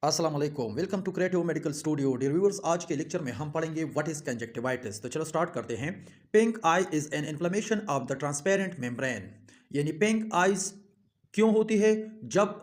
अस्सलाम वालेकुम, welcome to creative medical studio. Dear viewers, आज के लेक्चर में हम पढ़ेंगे व्हाट इज कंजक्टिवाइटिस। तो चलो स्टार्ट करते हैं। Pink I is an inflammation of the transparent membrane. यानी पिंक आईज क्यों होती है? जब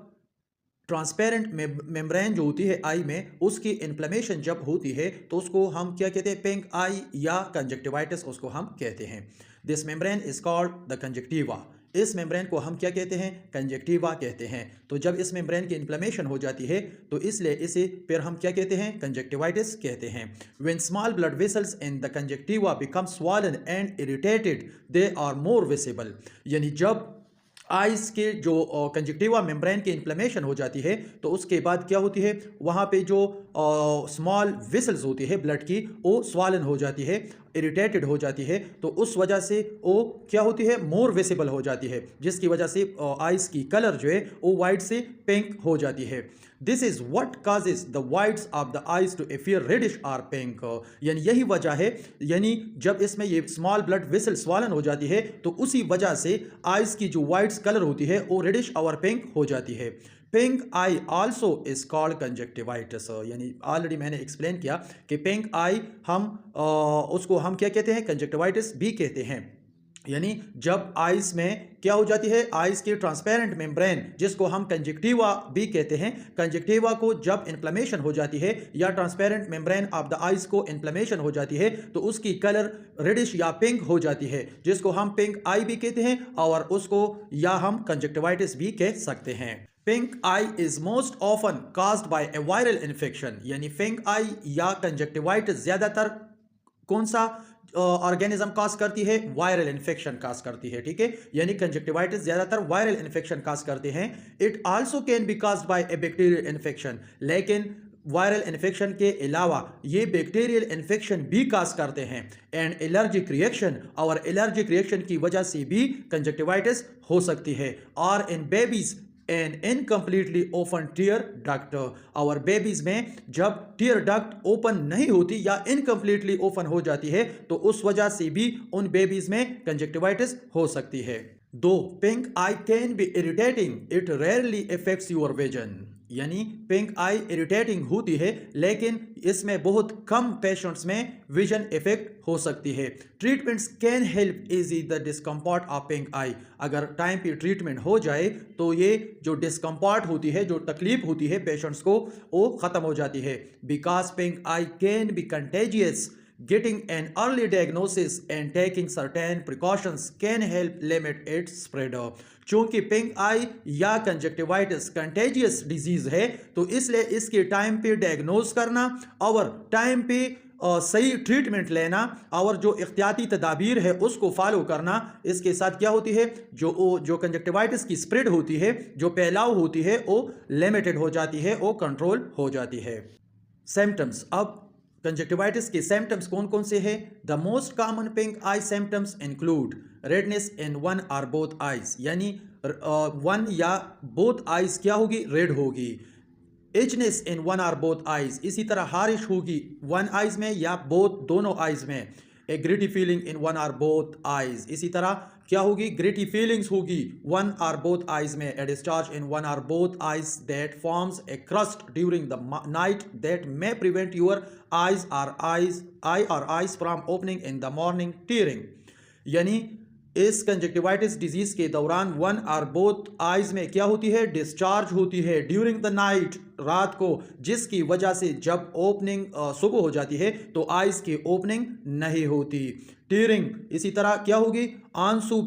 ट्रांसपेरेंट मेम्ब्रेन जो होती है आई में, उसकी इन्फ्लेमेशन जब होती है तो उसको हम क्या कहते हैं? पिंक आई या कंजक्टिवाइटिस उसको हम कहते हैं। This membrane is called the conjunctiva. इस मेम्ब्रेन को हम क्या कहते हैं? कंजक्टिवा कहते हैं। तो जब इस मेम्ब्रेन की इन्फ्लेमेशन हो जाती है तो इसलिए इसे फिर हम क्या कहते हैं? कंजक्टिवाइटिस कहते हैं। When small blood vessels in the conjunctiva become swollen and irritated they are more visible. यानी जब आइस के जो कंजक्टिवा मेम्ब्रेन की इन्फ्लेमेशन हो जाती है तो उसके बाद क्या होती है? वहाँ पे जो स्मॉल विसल्स होती है ब्लड की, वो स्वालन हो जाती है, इरिटेटेड हो जाती है। तो उस वजह से वो क्या होती है? मोर विजिबल हो जाती है, जिसकी वजह से आइस की कलर जो है वो वाइट से पिंक हो जाती है। This is what causes the whites of the eyes to appear reddish or pink. यानी यही वजह है, यानी जब इसमें ये स्मॉल ब्लड वेसल स्वालन हो जाती है तो उसी वजह से आइज की जो वाइट्स कलर होती है वो रेडिश और पिंक हो जाती है। Pink I also is called conjunctivitis. यानी ऑलरेडी मैंने एक्सप्लेन किया कि पिंक आई हम उसको हम क्या कहते हैं? कंजक्टिवाइटिस भी कहते हैं। यानी जब आइस में क्या हो जाती है? आइस की ट्रांसपेरेंट मेम्ब्रेन, जिसको हम कंजक्टिवा भी कहते हैं, कंजक्टिवा को जब इन्फ्लेमेशन हो जाती है या transparent membrane of the ice को इन्फ्लेमेशन हो जाती है तो उसकी कलर रेडिश या पिंक हो जाती है, जिसको हम पिंक आई भी कहते हैं और उसको या हम कंजक्टिवाइटिस भी कह सकते हैं। Pink I is most often caused by A viral infection. यानी पिंक आई या कंजक्टिवाइटिस ज्यादातर कौन सा ऑर्गेनिज्म काज करती है? वायरल इन्फेक्शन काज करती है। ठीक है, यानी कंजक्टिवाइटिस ज्यादातर वायरल इन्फेक्शन काज करते हैं। It also can be caused by a bacterial infection. लेकिन वायरल इन्फेक्शन के अलावा ये बैक्टीरियल इन्फेक्शन भी काज करते हैं। एंड एलर्जिक रिएक्शन, और एलर्जिक रिएक्शन की वजह से भी कंजक्टिवाइटिस हो सकती है। और in babies an incompletely open tear duct. और बेबीज में जब टीयर डक्ट ओपन नहीं होती या इनकम्प्लीटली ओपन हो जाती है तो उस वजह से भी उन बेबीज में कंजक्टिवाइटिस हो सकती है। Though pink eye can be irritating, it rarely affects your vision. यानी पिंक आई इरिटेटिंग होती है लेकिन इसमें बहुत कम पेशेंट्स में विजन इफेक्ट हो सकती है। Treatments can help ease the discomfort of pink eye. अगर टाइम पे ट्रीटमेंट हो जाए तो ये जो डिस्कम्फर्ट होती है, जो तकलीफ होती है पेशेंट्स को, वो खत्म हो जाती है। Because pink eye can B contagious, getting an early diagnosis and taking certain precautions can help limit its spread। चूंकि पिंक आई या कंजक्टिवाइटिस कंटेजियस डिजीज है तो इसलिए इसके टाइम पे डायग्नोज करना और टाइम पे सही ट्रीटमेंट लेना और जो एहतियाती तदाबीर है उसको फॉलो करना, इसके साथ क्या होती है? जो कंजक्टिवाइटिस की स्प्रेड होती है, जो फैलाव होती है, वो लिमिटेड हो जाती है, वो कंट्रोल हो जाती है। सिम्टम्स। अब कंजक्टिवाइटिस के सिम्टम्स कौन कौन से हैं? The most common pink I symptoms include redness in one और बोथ आइज। यानी वन या बोथ आइज क्या होगी? रेड होगी। इचनेस इन वन और बोथ आइज, इसी तरह हारिश होगी वन आइज में या बोथ दोनों आइज में। ए ग्रिटी फीलिंग इन वन और बोथ आइज, इसी तरह क्या होगी? ग्रिटी फीलिंग्स होगी वन और बोथ आइज में। ए डिस्चार्ज इन वन और both eyes that forms a crust during the night that may prevent your eyes or eyes from opening in the morning tearing। यानी इस कंजक्टिवाइटिस डिजीज के दौरान one और both eyes में क्या होती है? डिस्चार्ज होती है ड्यूरिंग द नाइट, रात को, जिसकी वजह से जब ओपनिंग सुबह हो जाती है तो आइज की ओपनिंग नहीं होती। टीयरिंग, इसी तरह क्या होगी? आंसू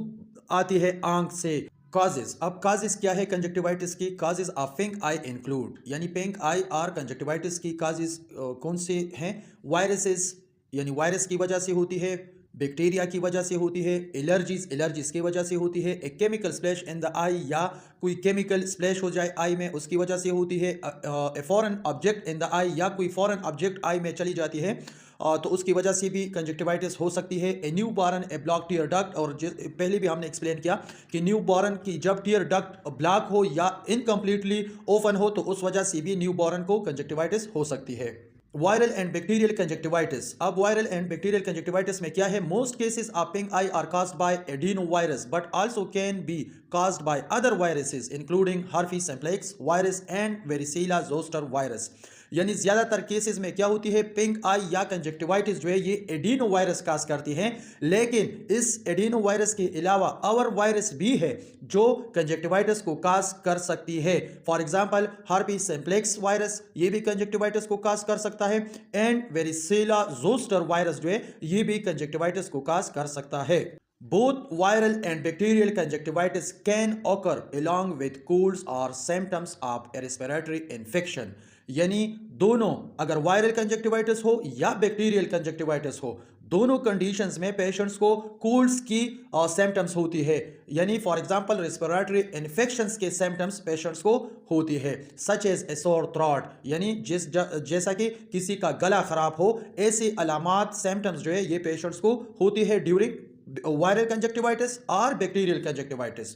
आती है आंख से। काजेज। अब काजेज क्या है कंजक्टिवाइटिस की? Causes of pink I include, यानी पिंक आई और कंजक्टिवाइटिस की काजेज कौन से हैं? वायरसेस, यानी वायरस की वजह से होती है, बैक्टीरिया की वजह से होती है, एलर्जीज की वजह से होती है, एक chemical splash in the eye, या कोई केमिकल स्प्लैश हो जाए आई में उसकी वजह से होती है, a foreign object in the eye, या कोई फॉरेन ऑब्जेक्ट आई में चली जाती है तो उसकी वजह से भी कंजक्टिवाइटिस हो सकती है। A newborn a block tear duct, और पहले भी हमने एक्सप्लेन किया कि न्यू बॉर्न की जब टीयर डक्ट ब्लॉक हो या इनकम्प्लीटली ओपन हो तो उस वजह से भी न्यू बॉर्न को कंजक्टिवाइटिस हो सकती है। Viral and bacterial conjunctivitis. अब वायरल एंड बैक्टीरियल कंजक्टिवाइटिस में क्या है? Most cases of pink I R caused by adenovirus but also can be caused by other viruses including herpes simplex virus and varicella zoster virus। यानी ज्यादातर cases में क्या होती है? पिंक आई या कंजक्टिवाइटिस जो है ये एडिनो वायरस काज करती है, लेकिन इस एडिनो वायरस के अलावा और वायरस भी है जो कंजक्टिवाइटिस को काज कर सकती है। For example herpes simplex virus ये भी कंजक्टिवाइटिस को काज कर सकता है, एंड वेरिसेला जोस्टर वायरस जो है ये भी कंजक्टिवाइटिस को काज कर सकता है। Both viral and bacterial conjunctivitis can occur along with colds or symptoms of a respiratory infection। यानी दोनों, अगर वायरल कंजक्टिवाइटिस हो या बैक्टीरियल कंजक्टिवाइटिस हो, दोनों कंडीशंस में पेशेंट्स को कोल्ड्स की सिम्टम्स होती है। यानी फॉर एग्जांपल रेस्पिरेटरी इन्फेक्शंस के सिम्टम्स पेशेंट्स को होती है, such as a sore throat, यानी जैसा कि किसी का गला खराब हो, ऐसी अलामात सिम्टम्स जो है ये पेशेंट्स को होती है during viral conjunctivitis or bacterial conjunctivitis।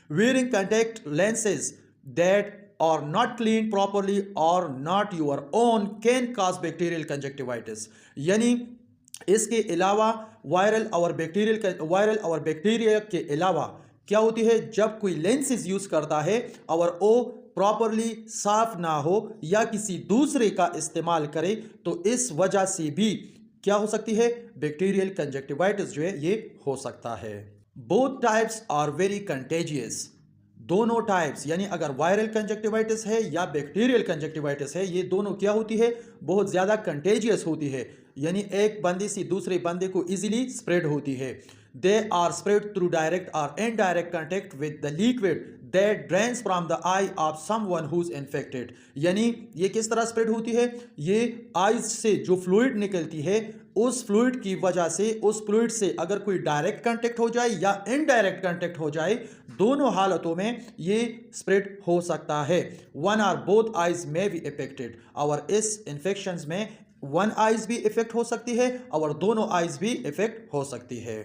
Wearing contact lenses that are not cleaned properly or not your own can cause bacterial conjunctivitis। यानी इसके अलावा वायरल और बैक्टीरिया के अलावा क्या होती है? जब कोई लेंसेज यूज करता है और वो प्रॉपरली साफ ना हो या किसी दूसरे का इस्तेमाल करे, तो इस वजह से भी क्या हो सकती है? बैक्टीरियल कंजक्टिवाइटिस जो है ये हो सकता है। Both types are very contagious. दोनों टाइप्स यानी अगर वायरल कंजक्टिवाइटिस है या बैक्टीरियल कंजक्टिवाइटिस है, ये दोनों क्या होती है? बहुत ज़्यादा कंटेजियस होती है, यानी एक बंदे से दूसरे बंदे को इजीली स्प्रेड होती है। They are spread through direct और indirect contact with the liquid that drains from the eye of someone who's infected। यानी ये किस तरह स्प्रेड होती है? ये आईज से जो फ्लूइड निकलती है, उस फ्लूइड की वजह से, उस फ्लूइड से अगर कोई डायरेक्ट कांटेक्ट हो जाए या इनडायरेक्ट कांटेक्ट हो जाए, दोनों हालतों में ये स्प्रेड हो सकता है। वन और बोथ आईज में बी इफेक्टेड। और इस इन्फेक्शन में वन आईज भी इफेक्ट हो सकती है और दोनों आईज भी इफेक्ट हो सकती है।